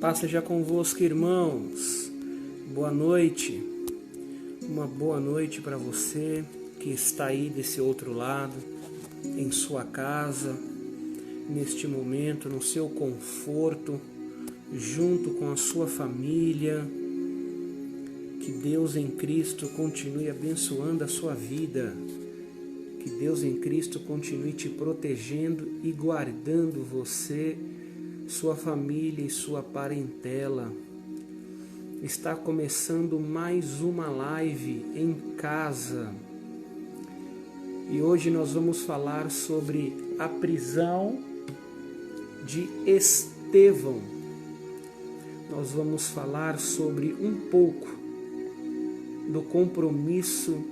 Paz seja convosco, irmãos. Boa noite. Uma boa noite para você que está aí desse outro lado, em sua casa, neste momento, no seu conforto, junto com a sua família. Que Deus em Cristo continue abençoando a sua vida. Que Deus em Cristo continue te protegendo e guardando você, sua família e sua parentela. Está começando mais uma live em casa. E hoje nós vamos falar sobre a prisão de Estevão. Nós vamos falar sobre um pouco do compromisso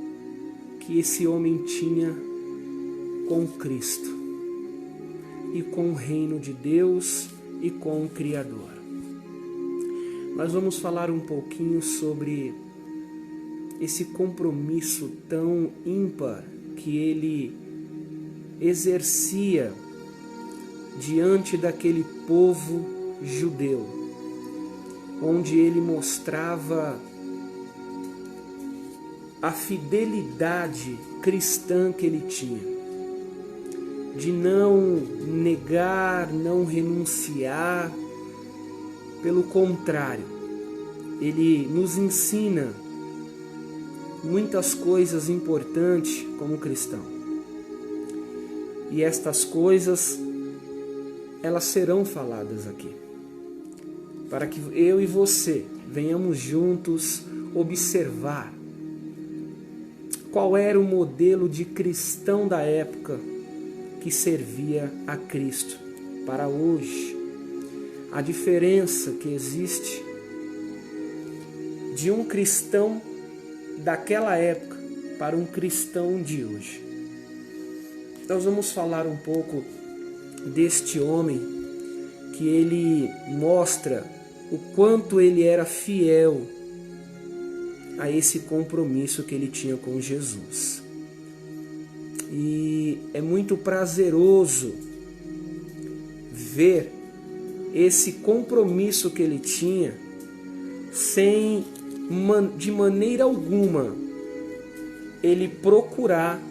que esse homem tinha com Cristo e com o reino de Deus e com o Criador. Nós vamos falar um pouquinho sobre esse compromisso tão ímpar que ele exercia diante daquele povo judeu, onde ele mostrava a fidelidade cristã que ele tinha, de não negar, não renunciar. Pelo contrário, ele nos ensina muitas coisas importantes como cristão. E estas coisas, elas serão faladas aqui, para que eu e você venhamos juntos observar qual era o modelo de cristão da época que servia a Cristo para hoje. A diferença que existe de um cristão daquela época para um cristão de hoje. Nós vamos falar um pouco deste homem, que ele mostra o quanto ele era fiel a esse compromisso que ele tinha com Jesus. E é muito prazeroso ver esse compromisso que ele tinha, sem de maneira alguma ele procurar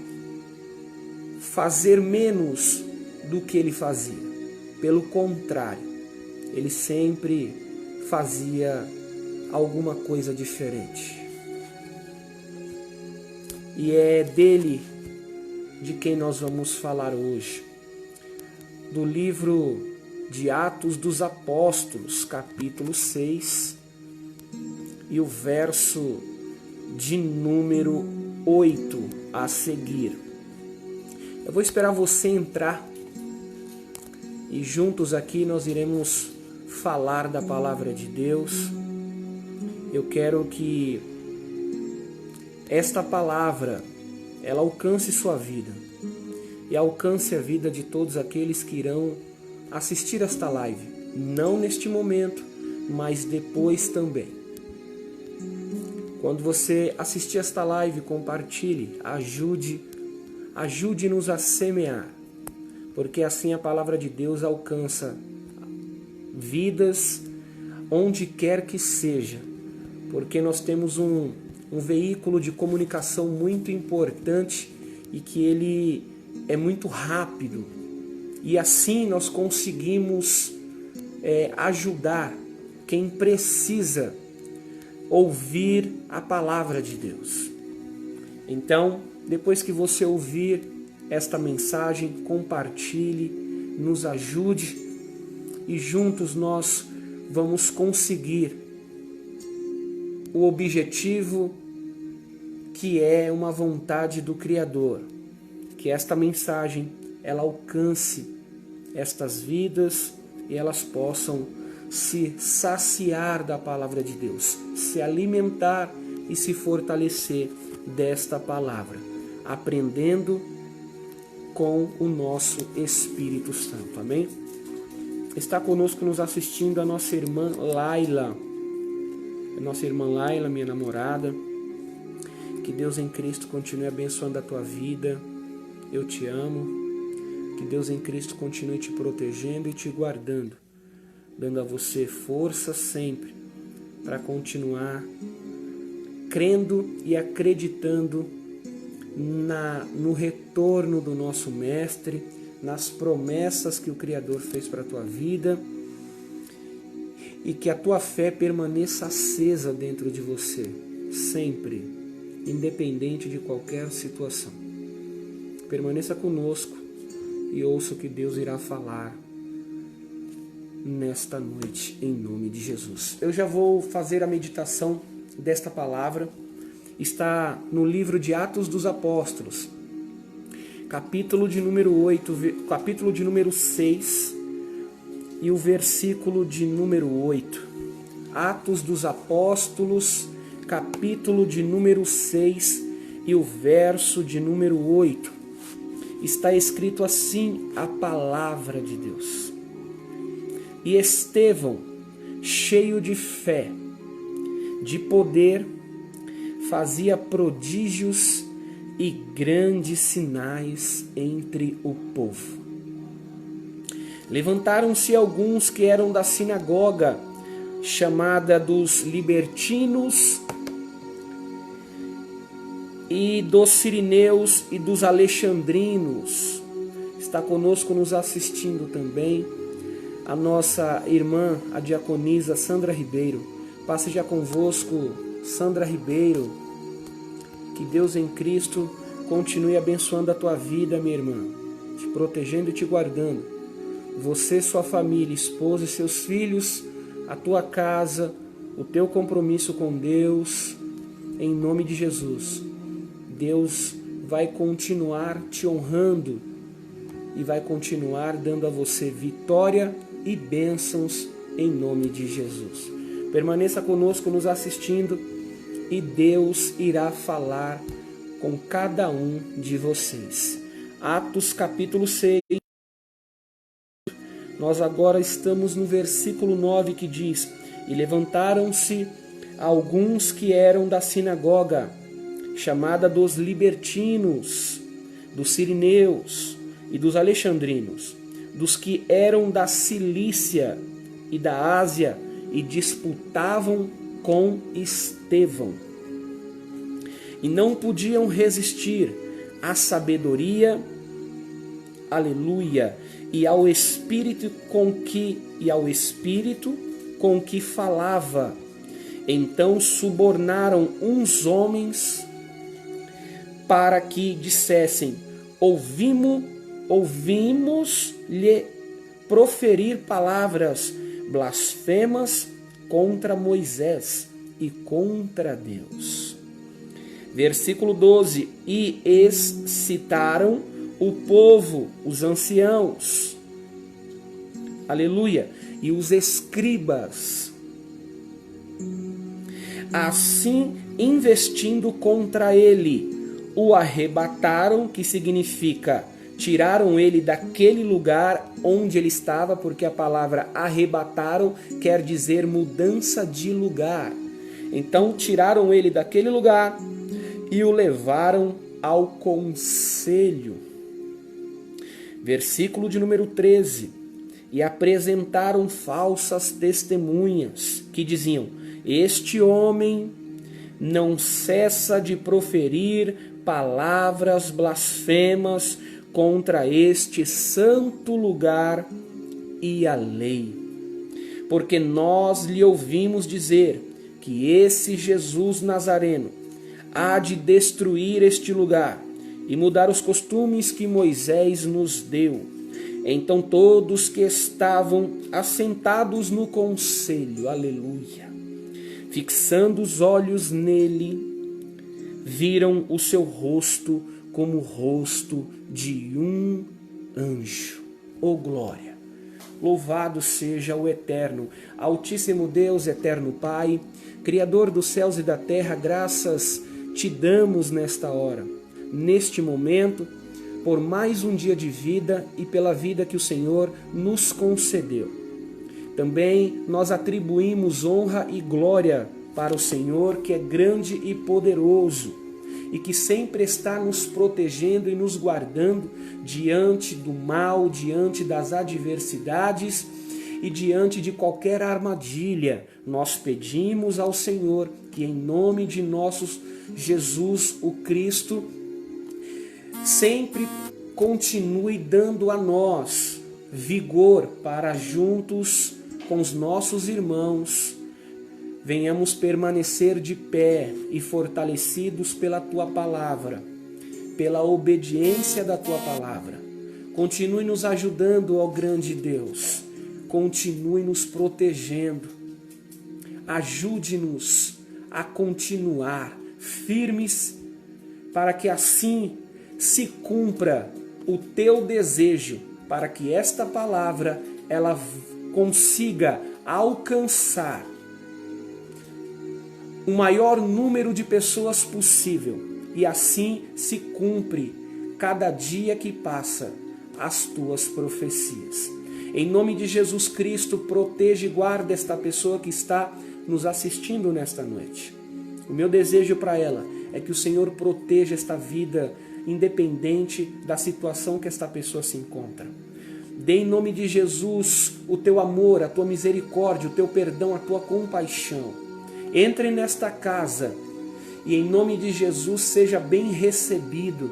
fazer menos do que ele fazia. Pelo contrário, ele sempre fazia alguma coisa diferente. E é dele de quem nós vamos falar hoje, do livro de Atos dos Apóstolos, capítulo 6, e o verso de número 8 a seguir. Eu vou esperar você entrar e juntos aqui nós iremos falar da palavra de Deus. Eu quero que esta palavra ela alcance sua vida e alcance a vida de todos aqueles que irão assistir esta live, não neste momento, mas depois também. Quando você assistir esta live, compartilhe, ajude-nos a semear, porque assim a palavra de Deus alcança vidas onde quer que seja, porque nós temos um veículo de comunicação muito importante e que ele é muito rápido. E assim nós conseguimos ajudar quem precisa ouvir a palavra de Deus. Então, depois que você ouvir esta mensagem, compartilhe, nos ajude e juntos nós vamos conseguir o objetivo que é uma vontade do Criador, que esta mensagem ela alcance estas vidas e elas possam se saciar da palavra de Deus, se alimentar e se fortalecer desta palavra, aprendendo com o nosso Espírito Santo. Amém? Está conosco nos assistindo a nossa irmã Laila. Nossa irmã Laila, minha namorada. Que Deus em Cristo continue abençoando a tua vida. Eu te amo. Que Deus em Cristo continue te protegendo e te guardando dando a você força sempre para continuar crendo e acreditando no retorno do nosso Mestre, nas promessas que o Criador fez para a tua vida, e que a tua fé permaneça acesa dentro de você, sempre, independente de qualquer situação. Permaneça conosco e ouça o que Deus irá falar nesta noite, em nome de Jesus. Eu já vou fazer a meditação desta palavra. Está no livro de Atos dos Apóstolos, capítulo de número 8, capítulo de número 6 e o versículo de número 8. Atos dos Apóstolos, capítulo de número 6 e o verso de número 8. Está escrito assim a palavra de Deus. E Estevão, cheio de fé, de poder, fazia prodígios e grandes sinais entre o povo. Levantaram-se alguns que eram da sinagoga, chamada dos libertinos, e dos sirineus e dos alexandrinos. Está conosco nos assistindo também a nossa irmã, a diaconisa Sandra Ribeiro. Passe já convosco, Sandra Ribeiro. Que Deus em Cristo continue abençoando a tua vida, minha irmã, te protegendo e te guardando. Você, sua família, esposa e seus filhos, a tua casa, o teu compromisso com Deus, em nome de Jesus. Deus vai continuar te honrando e vai continuar dando a você vitória e bênçãos em nome de Jesus. Permaneça conosco nos assistindo e Deus irá falar com cada um de vocês. Atos capítulo 6. Nós agora estamos no versículo 9 que diz: E levantaram-se alguns que eram da sinagoga, chamada dos libertinos, dos sirineus e dos alexandrinos, dos que eram da Cilícia e da Ásia, e disputavam com Estevão. E não podiam resistir à sabedoria, aleluia, e ao espírito com que falava. Então subornaram uns homens para que dissessem: ouvimos-lhe proferir palavras blasfemas contra Moisés e contra Deus. Versículo 12: E excitaram o povo, os anciãos, aleluia, e os escribas, assim investindo contra ele, o arrebataram, que significa tiraram ele daquele lugar onde ele estava, porque a palavra arrebataram quer dizer mudança de lugar. Então tiraram ele daquele lugar e o levaram ao conselho. Versículo de número 13. E apresentaram falsas testemunhas que diziam: Este homem não cessa de proferir palavras blasfemas contra este santo lugar e a lei. Porque nós lhe ouvimos dizer que esse Jesus Nazareno há de destruir este lugar e mudar os costumes que Moisés nos deu. Então todos que estavam assentados no conselho, aleluia, fixando os olhos nele, viram o seu rosto como o rosto de um anjo. Oh glória! Louvado seja o eterno, altíssimo Deus, eterno Pai, Criador dos céus e da terra, graças te damos nesta hora, neste momento, por mais um dia de vida e pela vida que o Senhor nos concedeu. Também nós atribuímos honra e glória para o Senhor, que é grande e poderoso, e que sempre está nos protegendo e nos guardando diante do mal, diante das adversidades e diante de qualquer armadilha, nós pedimos ao Senhor que em nome de nosso Jesus o Cristo sempre continue dando a nós vigor para juntos com os nossos irmãos venhamos permanecer de pé e fortalecidos pela Tua Palavra, pela obediência da Tua Palavra. Continue nos ajudando, ó grande Deus. Continue nos protegendo. Ajude-nos a continuar firmes para que assim se cumpra o Teu desejo, para que esta palavra ela consiga alcançar o maior número de pessoas possível e assim se cumpre cada dia que passa as Tuas profecias. Em nome de Jesus Cristo, proteja e guarda esta pessoa que está nos assistindo nesta noite. O meu desejo para ela é que o Senhor proteja esta vida independente da situação que esta pessoa se encontra. Dê em nome de Jesus o Teu amor, a Tua misericórdia, o Teu perdão, a Tua compaixão. Entre nesta casa e em nome de Jesus seja bem recebido.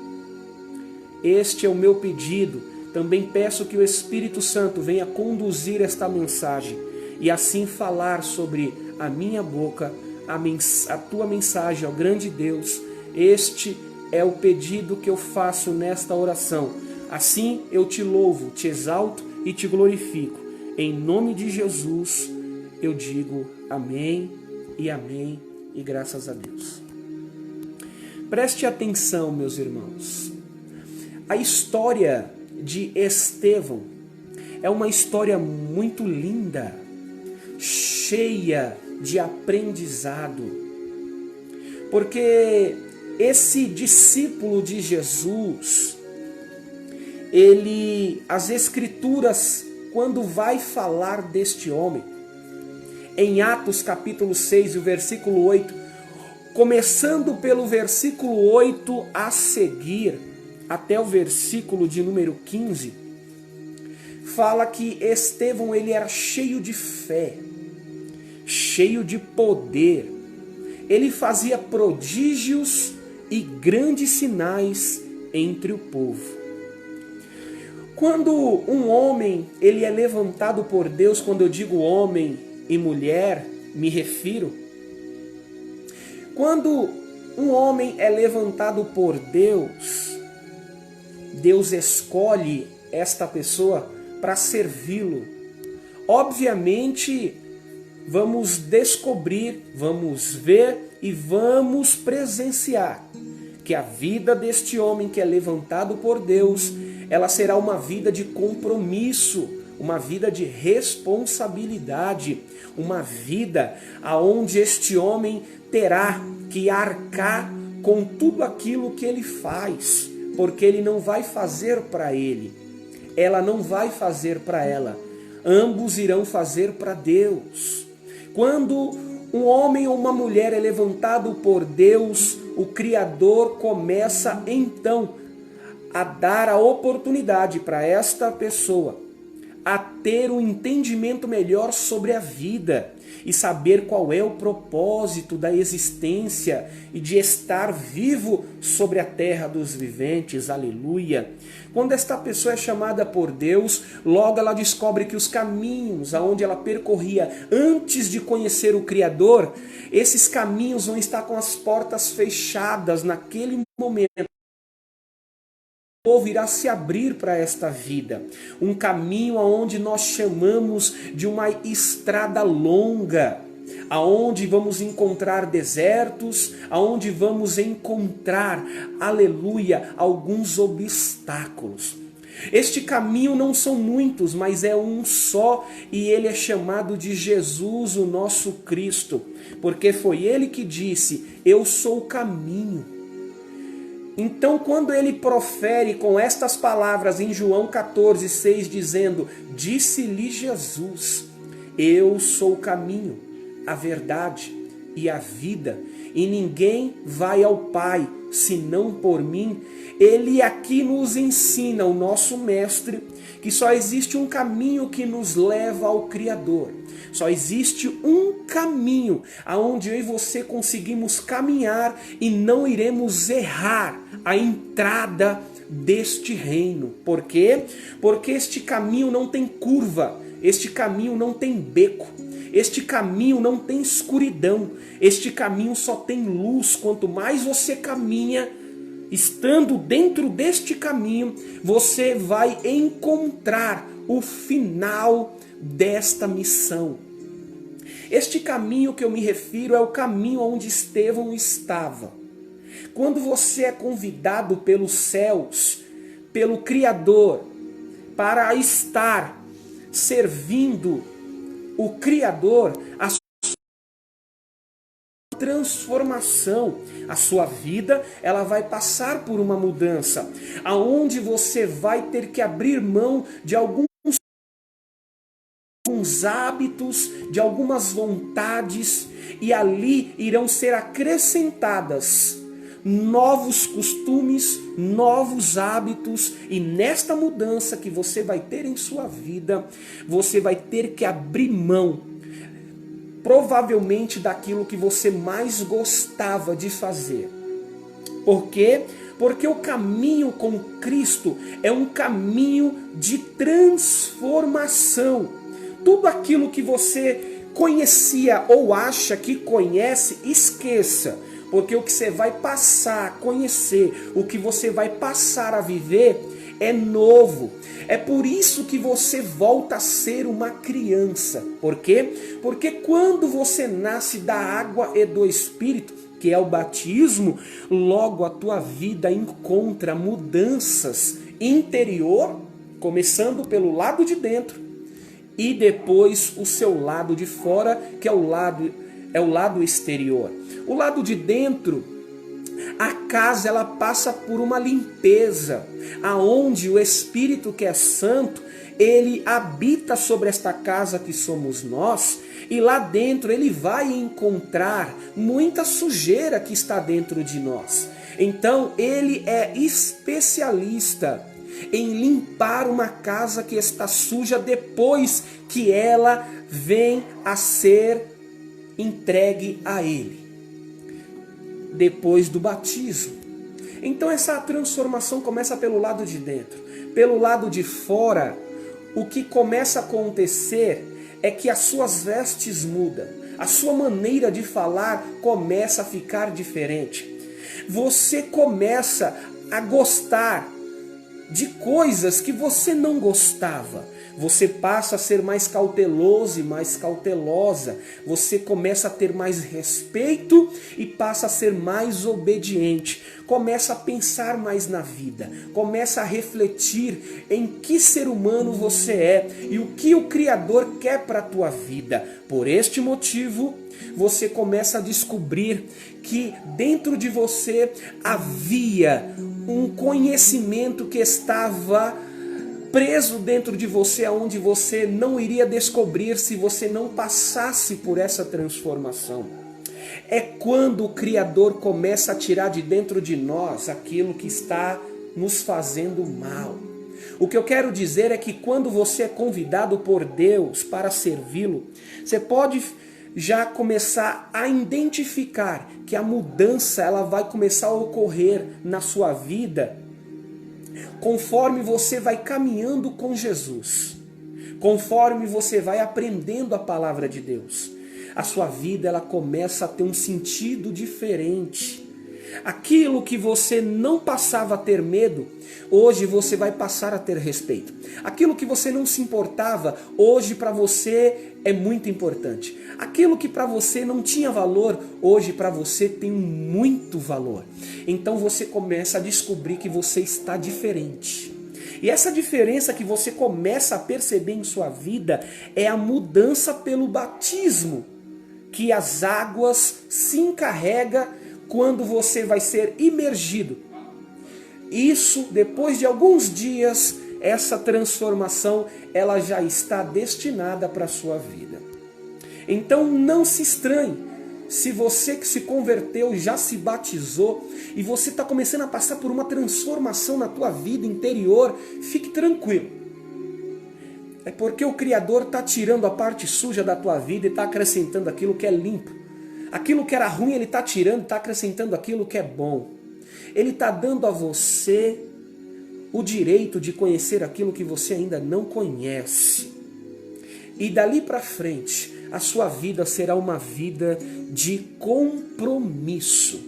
Este é o meu pedido. Também peço que o Espírito Santo venha conduzir esta mensagem e assim falar sobre a minha boca, a Tua mensagem, ó grande Deus. Este é o pedido que eu faço nesta oração. Assim eu Te louvo, Te exalto e Te glorifico. Em nome de Jesus eu digo amém e amém e graças a Deus. Preste atenção, meus irmãos. A história de Estevão é uma história muito linda, cheia de aprendizado, porque esse discípulo de Jesus, as Escrituras, quando vai falar deste homem, em Atos capítulo 6, o versículo 8, começando pelo versículo 8 a seguir, até o versículo de número 15, fala que Estevão ele era cheio de fé, cheio de poder. Ele fazia prodígios e grandes sinais entre o povo. Quando um homem ele é levantado por Deus, quando eu digo homem e mulher, me refiro. Quando um homem é levantado por Deus, Deus escolhe esta pessoa para servi-lo. Obviamente, vamos descobrir, vamos ver e vamos presenciar que a vida deste homem que é levantado por Deus, ela será uma vida de compromisso, uma vida de responsabilidade, uma vida aonde este homem terá que arcar com tudo aquilo que ele faz, porque ele não vai fazer para ele, ela não vai fazer para ela, ambos irão fazer para Deus. Quando um homem ou uma mulher é levantado por Deus, o Criador começa então a dar a oportunidade para esta pessoa a ter um entendimento melhor sobre a vida e saber qual é o propósito da existência e de estar vivo sobre a terra dos viventes. Aleluia! Quando esta pessoa é chamada por Deus, logo ela descobre que os caminhos aonde ela percorria antes de conhecer o Criador, esses caminhos vão estar com as portas fechadas naquele momento. O povo irá se abrir para esta vida, um caminho aonde nós chamamos de uma estrada longa, aonde vamos encontrar desertos, aonde vamos encontrar, aleluia, alguns obstáculos. Este caminho não são muitos, mas é um só, e ele é chamado de Jesus, o nosso Cristo, porque foi ele que disse: eu sou o caminho. Então, quando ele profere com estas palavras em João 14, 6, dizendo: disse-lhe Jesus, eu sou o caminho, a verdade e a vida, e ninguém vai ao Pai senão por mim. Ele aqui nos ensina, o nosso mestre, que só existe um caminho que nos leva ao Criador. Só existe um caminho aonde eu e você conseguimos caminhar e não iremos errar a entrada deste reino. Por quê? Porque este caminho não tem curva, este caminho não tem beco, este caminho não tem escuridão, este caminho só tem luz. Quanto mais você caminha, estando dentro deste caminho, você vai encontrar o final desta missão. Este caminho que eu me refiro é o caminho onde Estevão estava. Quando você é convidado pelos céus, pelo Criador, para estar servindo o Criador, a transformação, a sua vida, ela vai passar por uma mudança, aonde você vai ter que abrir mão de alguns hábitos, de algumas vontades, e ali irão ser acrescentadas novos costumes, novos hábitos, e nesta mudança que você vai ter em sua vida, você vai ter que abrir mão, provavelmente, daquilo que você mais gostava de fazer. Por quê? Porque o caminho com Cristo é um caminho de transformação. Tudo aquilo que você conhecia ou acha que conhece, esqueça. Porque o que você vai passar a conhecer, o que você vai passar a viver é novo. É por isso que você volta a ser uma criança. Por quê? Porque quando você nasce da água e do Espírito, que é o batismo, logo a tua vida encontra mudanças interior, começando pelo lado de dentro, e depois o seu lado de fora, que é o lado exterior. O lado de dentro, a casa, ela passa por uma limpeza, aonde o Espírito, que é santo, ele habita sobre esta casa que somos nós, e lá dentro ele vai encontrar muita sujeira que está dentro de nós. Então ele é especialista em limpar uma casa que está suja depois que ela vem a ser entregue a ele, depois do batismo. Então essa transformação começa pelo lado de dentro. Pelo lado de fora, o que começa a acontecer é que as suas vestes mudam, a sua maneira de falar começa a ficar diferente. Você começa a gostar de coisas que você não gostava. Você passa a ser mais cauteloso e mais cautelosa. Você começa a ter mais respeito e passa a ser mais obediente. Começa a pensar mais na vida. Começa a refletir em que ser humano você é e o que o Criador quer para a tua vida. Por este motivo, você começa a descobrir que dentro de você havia um conhecimento que estava preso dentro de você, aonde você não iria descobrir se você não passasse por essa transformação. É quando o Criador começa a tirar de dentro de nós aquilo que está nos fazendo mal. O que eu quero dizer é que quando você é convidado por Deus para servi-lo, você pode já começar a identificar que a mudança ela vai começar a ocorrer na sua vida conforme você vai caminhando com Jesus, conforme você vai aprendendo a palavra de Deus. A sua vida ela começa a ter um sentido diferente. Aquilo que você não passava a ter medo, hoje você vai passar a ter respeito. Aquilo que você não se importava, hoje para você é muito importante. Aquilo que para você não tinha valor, hoje para você tem muito valor. Então você começa a descobrir que você está diferente. E essa diferença que você começa a perceber em sua vida é a mudança pelo batismo, que as águas se encarregam quando você vai ser imergido. Isso, depois de alguns dias, essa transformação ela já está destinada para a sua vida. Então não se estranhe se você que se converteu, já se batizou e você está começando a passar por uma transformação na tua vida interior, fique tranquilo. É porque o Criador está tirando a parte suja da tua vida e está acrescentando aquilo que é limpo. Aquilo que era ruim Ele está tirando, está acrescentando aquilo que é bom. Ele está dando a você o direito de conhecer aquilo que você ainda não conhece. E dali para frente, a sua vida será uma vida de compromisso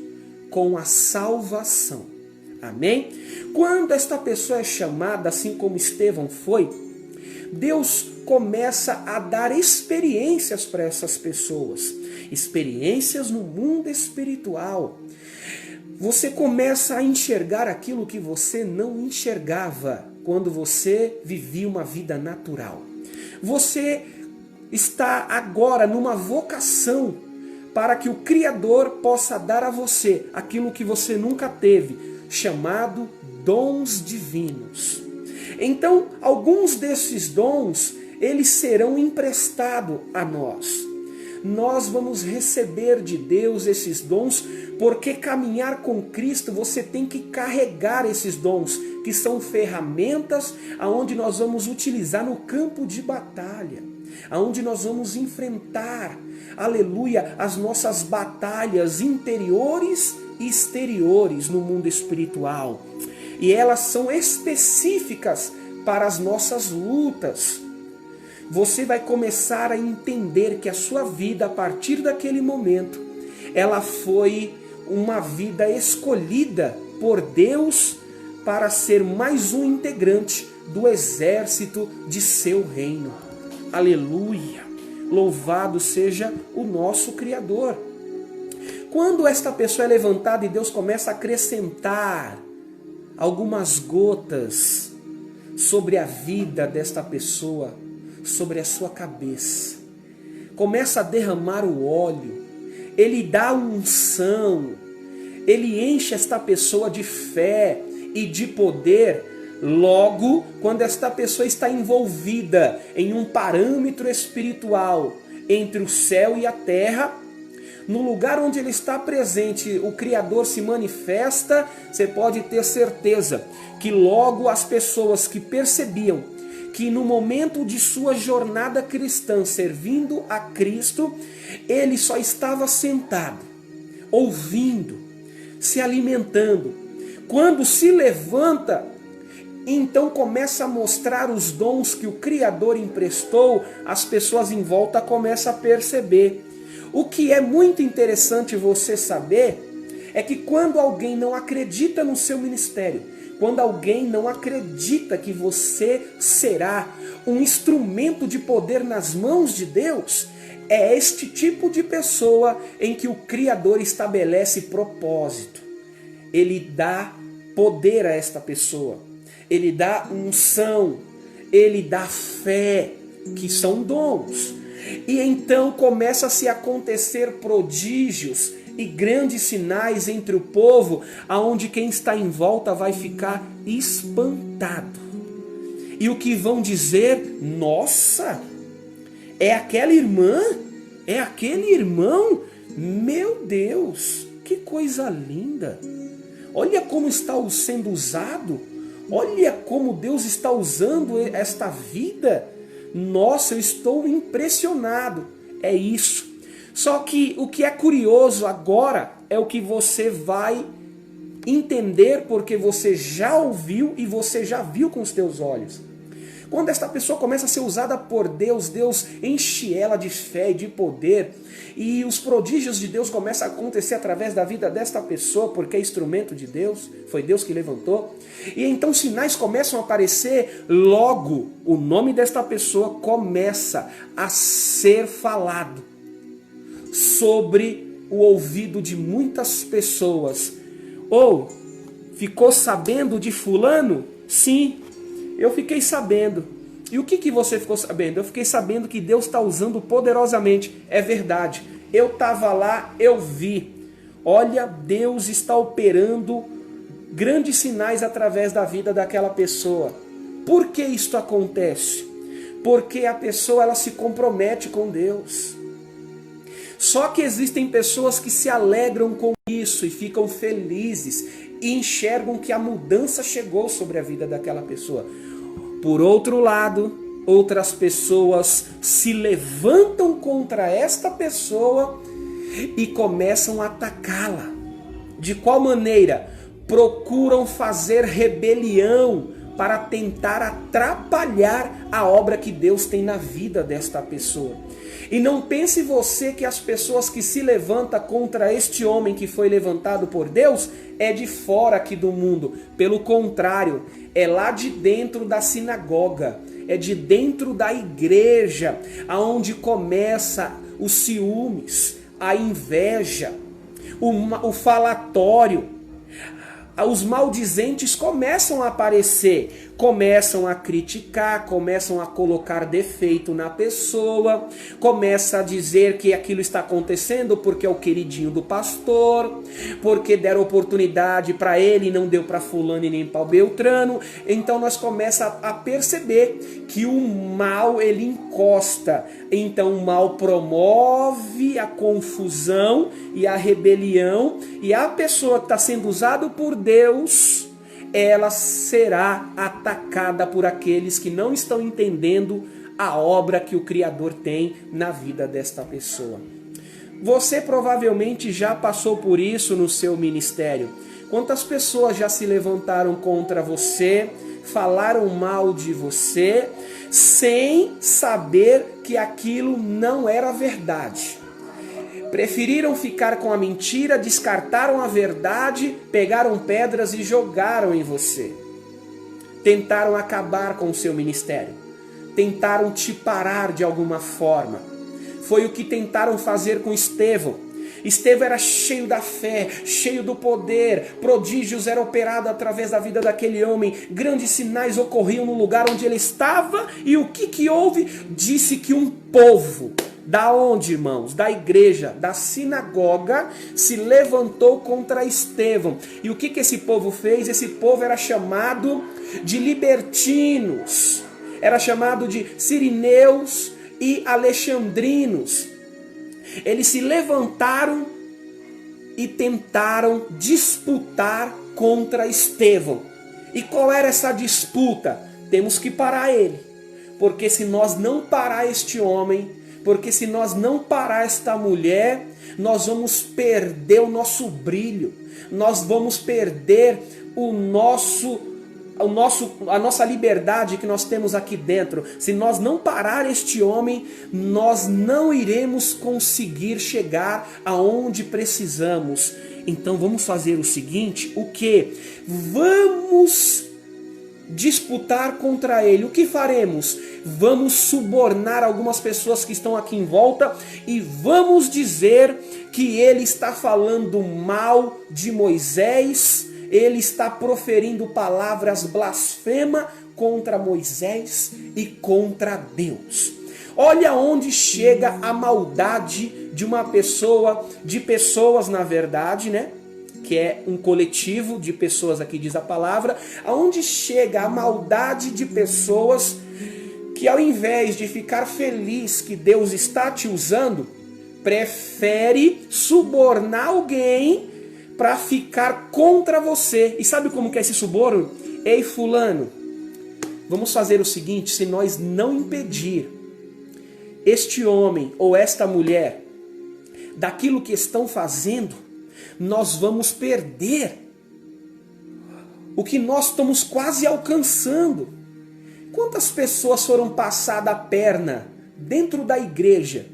com a salvação. Amém? Quando esta pessoa é chamada, assim como Estevão foi, Deus começa a dar experiências para essas pessoas. Experiências no mundo espiritual. Você começa a enxergar aquilo que você não enxergava quando você vivia uma vida natural. Você está agora numa vocação para que o Criador possa dar a você aquilo que você nunca teve, chamado dons divinos. Então, alguns desses dons, eles serão emprestados a nós. Nós vamos receber de Deus esses dons, porque caminhar com Cristo você tem que carregar esses dons, que são ferramentas aonde nós vamos utilizar no campo de batalha, aonde nós vamos enfrentar, aleluia, as nossas batalhas interiores e exteriores no mundo espiritual. E elas são específicas para as nossas lutas. Você vai começar a entender que a sua vida, a partir daquele momento, ela foi uma vida escolhida por Deus para ser mais um integrante do exército de seu reino. Aleluia! Louvado seja o nosso Criador. Quando esta pessoa é levantada e Deus começa a acrescentar algumas gotas sobre a vida desta pessoa, sobre a sua cabeça, começa a derramar o óleo, Ele dá unção, Ele enche esta pessoa de fé e de poder. Logo, quando esta pessoa está envolvida em um parâmetro espiritual entre o céu e a terra, no lugar onde ele está presente, o Criador se manifesta, você pode ter certeza que logo as pessoas que percebiam que no momento de sua jornada cristã, servindo a Cristo, ele só estava sentado, ouvindo, se alimentando. Quando se levanta, então começa a mostrar os dons que o Criador emprestou, as pessoas em volta começam a perceber. O que é muito interessante você saber é que quando alguém não acredita no seu ministério, quando alguém não acredita que você será um instrumento de poder nas mãos de Deus, é este tipo de pessoa em que o Criador estabelece propósito. Ele dá poder a esta pessoa, ele dá unção, ele dá fé, que são dons. E então começa a se acontecer prodígios e grandes sinais entre o povo, aonde quem está em volta vai ficar espantado. E o que vão dizer? Nossa, é aquela irmã? É aquele irmão? Meu Deus, que coisa linda! Olha como está sendo usado, olha como Deus está usando esta vida. Nossa, eu estou impressionado. É isso. Só que o que é curioso agora é o que você vai entender, porque você já ouviu e você já viu com os teus olhos. Quando esta pessoa começa a ser usada por Deus, Deus enche ela de fé e de poder, e os prodígios de Deus começam a acontecer através da vida desta pessoa, porque é instrumento de Deus, foi Deus que levantou, e então sinais começam a aparecer. Logo o nome desta pessoa começa a ser falado sobre o ouvido de muitas pessoas. Ou, ficou sabendo de fulano? Sim, eu fiquei sabendo. E o que você ficou sabendo? Eu fiquei sabendo que Deus está usando poderosamente. É verdade, eu estava lá, eu vi. Olha, Deus está operando grandes sinais através da vida daquela pessoa. Por que isto acontece? Porque a pessoa ela se compromete com Deus. Só que existem pessoas que se alegram com isso e ficam felizes e enxergam que a mudança chegou sobre a vida daquela pessoa. Por outro lado, outras pessoas se levantam contra esta pessoa e começam a atacá-la. De qual maneira? Procuram fazer rebelião para tentar atrapalhar a obra que Deus tem na vida desta pessoa. E não pense você que as pessoas que se levantam contra este homem que foi levantado por Deus é de fora aqui do mundo. Pelo contrário, é lá de dentro da sinagoga, é de dentro da igreja, aonde começa os ciúmes, a inveja, o falatório. Os maldizentes começam a aparecer, começam a criticar, começam a colocar defeito na pessoa, começa a dizer que aquilo está acontecendo porque é o queridinho do pastor, porque deram oportunidade para ele e não deu para fulano e nem para o Beltrano. Então nós começamos a perceber que o mal ele encosta, então o mal promove a confusão e a rebelião, e a pessoa que está sendo usada por Deus, ela será atacada por aqueles que não estão entendendo a obra que o Criador tem na vida desta pessoa. Você provavelmente já passou por isso no seu ministério. Quantas pessoas já se levantaram contra você, falaram mal de você, sem saber que aquilo não era verdade? Preferiram ficar com a mentira, descartaram a verdade, pegaram pedras e jogaram em você. Tentaram acabar com o seu ministério. Tentaram te parar de alguma forma. Foi o que tentaram fazer com Estevão. Estevão era cheio da fé, cheio do poder, prodígios eram operados através da vida daquele homem, grandes sinais ocorriam no lugar onde ele estava, e o que houve? Disse que um povo, da onde, irmãos? Da igreja, da sinagoga, se levantou contra Estevão. E o que esse povo fez? Esse povo era chamado de libertinos, era chamado de sirineus e alexandrinos. Eles se levantaram e tentaram disputar contra Estevão. E qual era essa disputa? Temos que parar ele. Porque se nós não parar este homem, porque se nós não parar esta mulher, nós vamos perder o nosso brilho. Nós vamos perder a nossa liberdade que nós temos aqui dentro. Se nós não parar este homem, nós não iremos conseguir chegar aonde precisamos. Então vamos fazer o seguinte, o que? Vamos disputar contra ele. O que faremos? Vamos subornar algumas pessoas que estão aqui em volta e vamos dizer que ele está falando mal de Moisés, ele está proferindo palavras blasfemas contra Moisés e contra Deus. Olha onde chega a maldade de uma pessoa, de pessoas na verdade, né? Que é um coletivo de pessoas, aqui diz a palavra, aonde chega a maldade de pessoas que ao invés de ficar feliz que Deus está te usando, prefere subornar alguém para ficar contra você. E sabe como que é esse suborno? Ei, fulano, vamos fazer o seguinte, se nós não impedir este homem ou esta mulher daquilo que estão fazendo, nós vamos perder o que nós estamos quase alcançando. Quantas pessoas foram passadas a perna dentro da igreja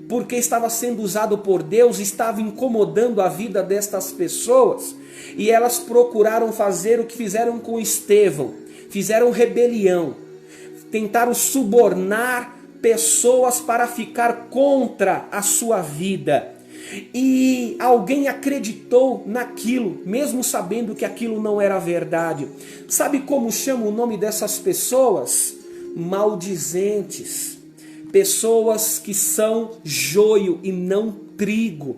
porque estava sendo usado por Deus, estava incomodando a vida destas pessoas, e elas procuraram fazer o que fizeram com Estevão, fizeram rebelião, tentaram subornar pessoas para ficar contra a sua vida. E alguém acreditou naquilo, mesmo sabendo que aquilo não era verdade. Sabe como chama o nome dessas pessoas? Maldizentes. Pessoas que são joio e não trigo.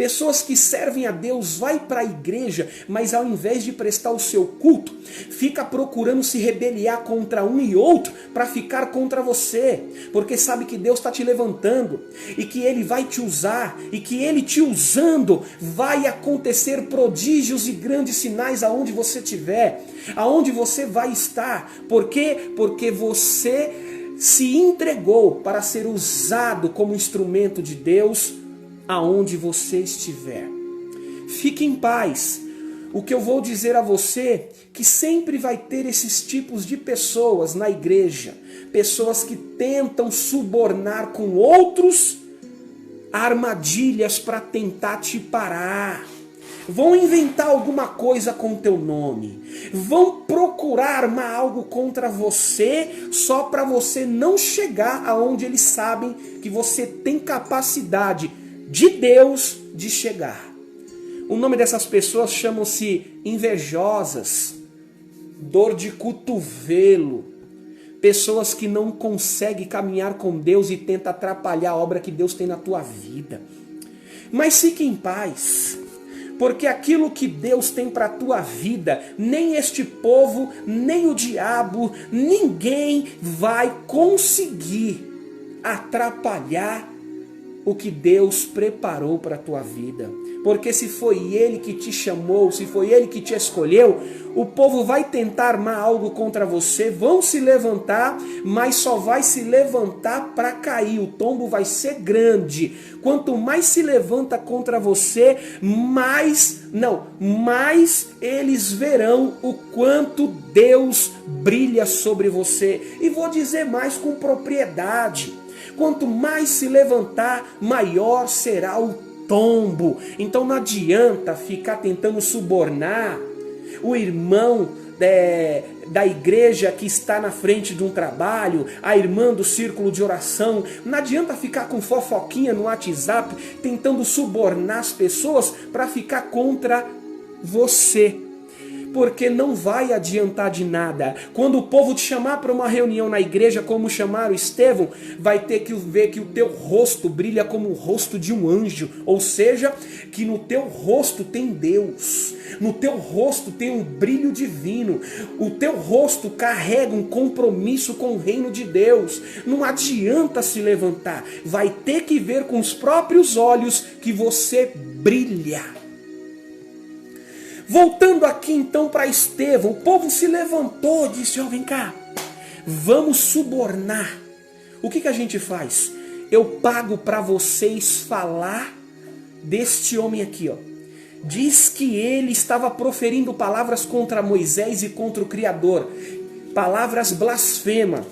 Pessoas que servem a Deus, vai para a igreja, mas ao invés de prestar o seu culto, fica procurando se rebeliar contra um e outro para ficar contra você, porque sabe que Deus está te levantando e que Ele vai te usar, e que Ele te usando vai acontecer prodígios e grandes sinais aonde você estiver, aonde você vai estar. Por quê? Porque você se entregou para ser usado como instrumento de Deus aonde você estiver. Fique em paz. O que eu vou dizer a você, que sempre vai ter esses tipos de pessoas na igreja, pessoas que tentam subornar com outros armadilhas para tentar te parar. Vão inventar alguma coisa com teu nome, vão procurar armar algo contra você só para você não chegar aonde eles sabem que você tem capacidade de Deus de chegar. O nome dessas pessoas chamam-se invejosas, dor de cotovelo, pessoas que não conseguem caminhar com Deus e tentam atrapalhar a obra que Deus tem na tua vida. Mas fique em paz, porque aquilo que Deus tem para a tua vida, nem este povo, nem o diabo, ninguém vai conseguir atrapalhar o que Deus preparou para a tua vida. Porque se foi Ele que te chamou, se foi Ele que te escolheu, o povo vai tentar armar algo contra você, vão se levantar, mas só vai se levantar para cair. O tombo vai ser grande. Quanto mais se levanta contra você, mais eles verão o quanto Deus brilha sobre você. E vou dizer mais com propriedade. Quanto mais se levantar, maior será o tombo. Então não adianta ficar tentando subornar o irmão da igreja que está na frente de um trabalho, a irmã do círculo de oração. Não adianta ficar com fofoquinha no WhatsApp tentando subornar as pessoas para ficar contra você. Porque não vai adiantar de nada. Quando o povo te chamar para uma reunião na igreja, como chamaram Estevão, vai ter que ver que o teu rosto brilha como o rosto de um anjo. Ou seja, que no teu rosto tem Deus. No teu rosto tem um brilho divino. O teu rosto carrega um compromisso com o reino de Deus. Não adianta se levantar. Vai ter que ver com os próprios olhos que você brilha. Voltando aqui então para Estevão, o povo se levantou e disse: vem cá, vamos subornar. O que a gente faz? Eu pago para vocês falar deste homem aqui, ó. Diz que ele estava proferindo palavras contra Moisés e contra o Criador, palavras blasfemas.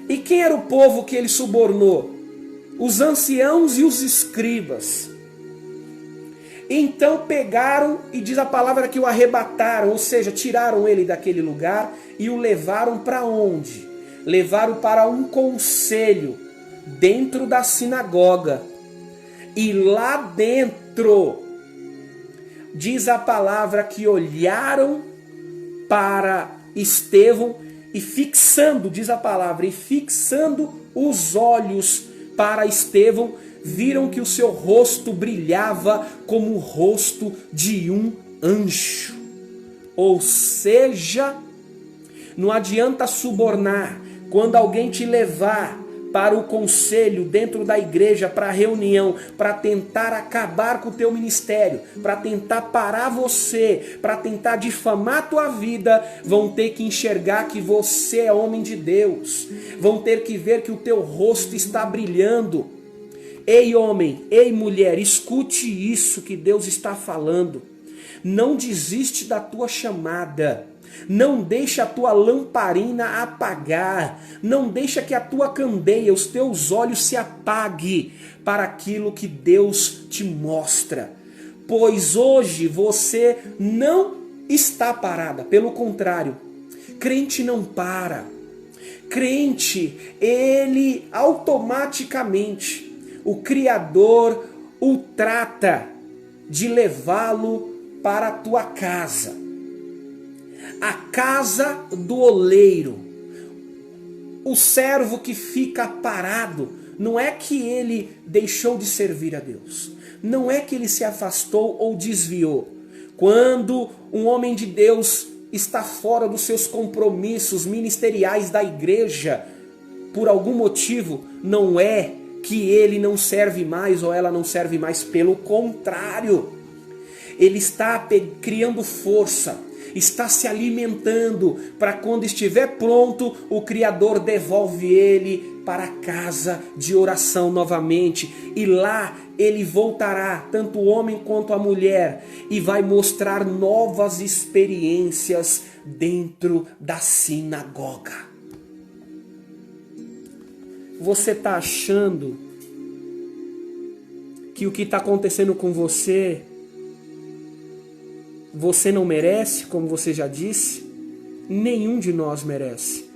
E quem era o povo que ele subornou? Os anciãos e os escribas. Então pegaram, e diz a palavra que o arrebataram, ou seja, tiraram ele daquele lugar e o levaram para onde? Levaram para um conselho dentro da sinagoga. E lá dentro, diz a palavra que olharam para Estevão e fixando, diz a palavra, e fixando os olhos para Estevão, viram que o seu rosto brilhava como o rosto de um anjo. Ou seja, não adianta subornar. Quando alguém te levar para o conselho dentro da igreja, para a reunião, para tentar acabar com o teu ministério, para tentar parar você, para tentar difamar a tua vida, vão ter que enxergar que você é homem de Deus. Vão ter que ver que o teu rosto está brilhando. Ei homem, ei mulher, escute isso que Deus está falando. Não desiste da tua chamada. Não deixa a tua lamparina apagar. Não deixa que a tua candeia, os teus olhos se apague para aquilo que Deus te mostra. Pois hoje você não está parada. Pelo contrário, crente não para. Crente, ele automaticamente, o Criador o trata de levá-lo para a tua casa. A casa do oleiro. O servo que fica parado, não é que ele deixou de servir a Deus. não é que ele se afastou ou desviou. Quando um homem de Deus está fora dos seus compromissos ministeriais da igreja, por algum motivo, não é que ele não serve mais ou ela não serve mais, pelo contrário. Ele está criando força, está se alimentando, para quando estiver pronto, o Criador devolve ele para a casa de oração novamente. E lá ele voltará, tanto o homem quanto a mulher, e vai mostrar novas experiências dentro da sinagoga. Você está achando que o que está acontecendo com você não merece, como você já disse? Nenhum de nós merece.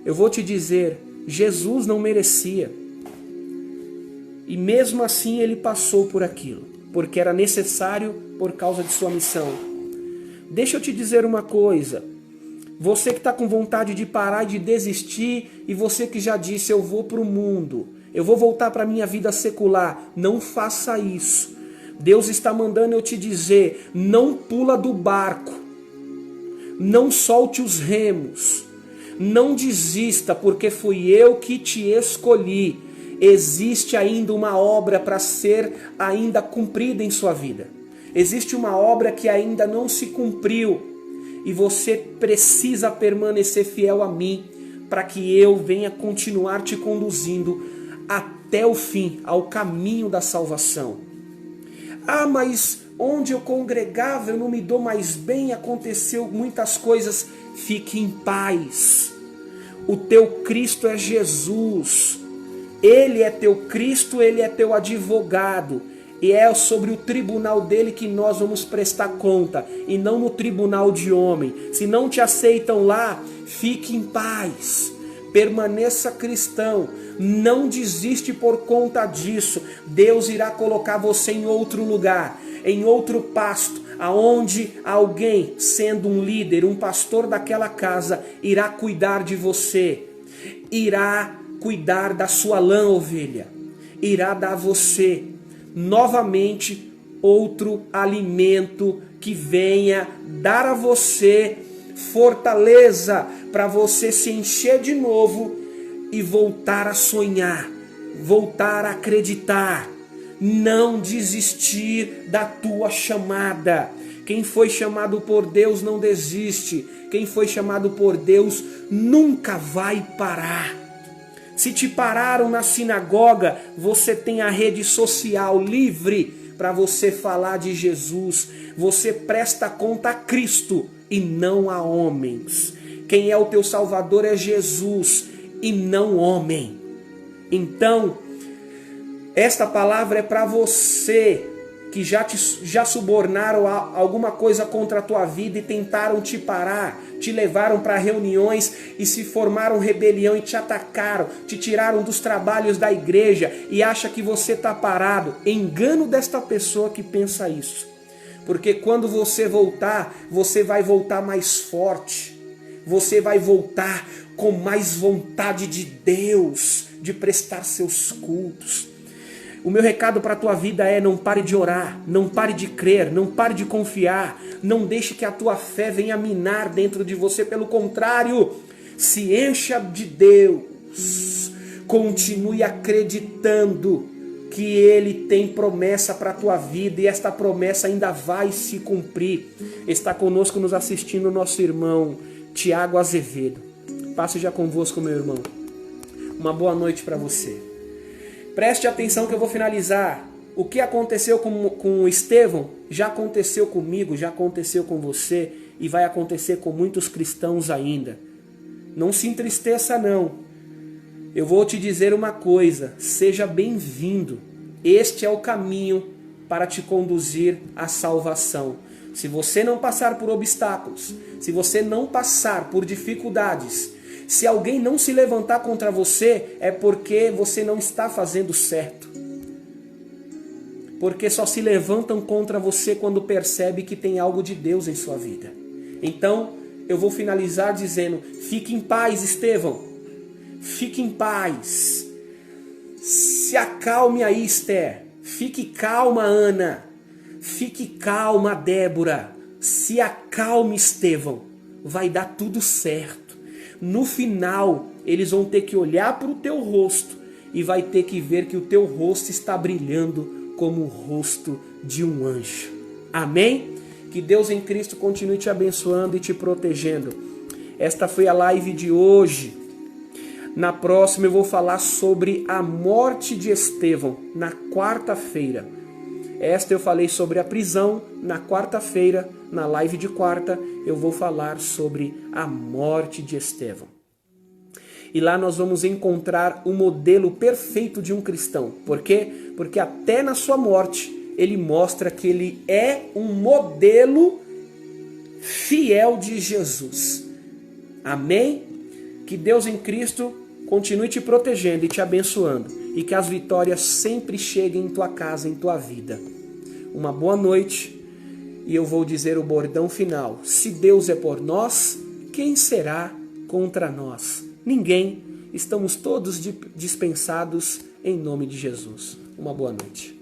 Eu vou te dizer, Jesus não merecia. E mesmo assim ele passou por aquilo, porque era necessário por causa de sua missão. Deixa eu te dizer uma coisa. Você que está com vontade de parar e de desistir, e você que já disse, eu vou para o mundo, eu vou voltar para a minha vida secular, não faça isso. Deus está mandando eu te dizer, não pula do barco, não solte os remos, não desista, porque fui eu que te escolhi. Existe ainda uma obra para ser ainda cumprida em sua vida. Existe uma obra que ainda não se cumpriu, e você precisa permanecer fiel a mim, para que eu venha continuar te conduzindo até o fim, ao caminho da salvação. Ah, mas onde eu congregava eu não me dou mais bem, aconteceu muitas coisas. Fique em paz. O teu Cristo é Jesus. Ele é teu Cristo, ele é teu advogado. E é sobre o tribunal dele que nós vamos prestar conta, e não no tribunal de homem. Se não te aceitam lá, fique em paz. Permaneça cristão, não desiste por conta disso. Deus irá colocar você em outro lugar, em outro pasto, aonde alguém, sendo um líder, um pastor daquela casa, irá cuidar de você, irá cuidar da sua lã, ovelha, irá dar a você novamente outro alimento que venha dar a você fortaleza para você se encher de novo e voltar a sonhar, voltar a acreditar, não desistir da tua chamada. Quem foi chamado por Deus não desiste. Quem foi chamado por Deus nunca vai parar. Se te pararam na sinagoga, você tem a rede social livre para você falar de Jesus. Você presta conta a Cristo e não a homens. Quem é o teu Salvador é Jesus e não homem. Então, esta palavra é para você que já subornaram alguma coisa contra a tua vida e tentaram te parar, te levaram para reuniões e se formaram rebelião e te atacaram, te tiraram dos trabalhos da igreja e acha que você está parado. Engano desta pessoa que pensa isso. Porque quando você voltar, você vai voltar mais forte, você vai voltar com mais vontade de Deus, de prestar seus cultos. O meu recado para a tua vida é: não pare de orar, não pare de crer, não pare de confiar, não deixe que a tua fé venha minar dentro de você, pelo contrário, se encha de Deus, continue acreditando que Ele tem promessa para a tua vida e esta promessa ainda vai se cumprir. Está conosco nos assistindo o nosso irmão Tiago Azevedo. Passo já convosco, meu irmão. Uma boa noite para você. Preste atenção que eu vou finalizar. O que aconteceu com Estevão já aconteceu comigo, já aconteceu com você e vai acontecer com muitos cristãos ainda. Não se entristeça não. Eu vou te dizer uma coisa, seja bem-vindo. Este é o caminho para te conduzir à salvação. Se você não passar por obstáculos, se você não passar por dificuldades, se alguém não se levantar contra você, é porque você não está fazendo certo. Porque só se levantam contra você quando percebe que tem algo de Deus em sua vida. Então, eu vou finalizar dizendo: fique em paz, Estevão. Fique em paz. Se acalme aí, Esther. Fique calma, Ana. Fique calma, Débora. Se acalme, Estevão. Vai dar tudo certo. No final, eles vão ter que olhar para o teu rosto e vai ter que ver que o teu rosto está brilhando como o rosto de um anjo. Amém? Que Deus em Cristo continue te abençoando e te protegendo. Esta foi a live de hoje. Na próxima eu vou falar sobre a morte de Estevão, na quarta-feira. Esta eu falei sobre a prisão. Na quarta-feira, na live de quarta, eu vou falar sobre a morte de Estevão. E lá nós vamos encontrar o modelo perfeito de um cristão. Por quê? Porque até na sua morte, ele mostra que ele é um modelo fiel de Jesus. Amém? Que Deus em Cristo continue te protegendo e te abençoando. E que as vitórias sempre cheguem em tua casa, em tua vida. Uma boa noite. E eu vou dizer o bordão final. Se Deus é por nós, quem será contra nós? Ninguém. Estamos todos dispensados em nome de Jesus. Uma boa noite.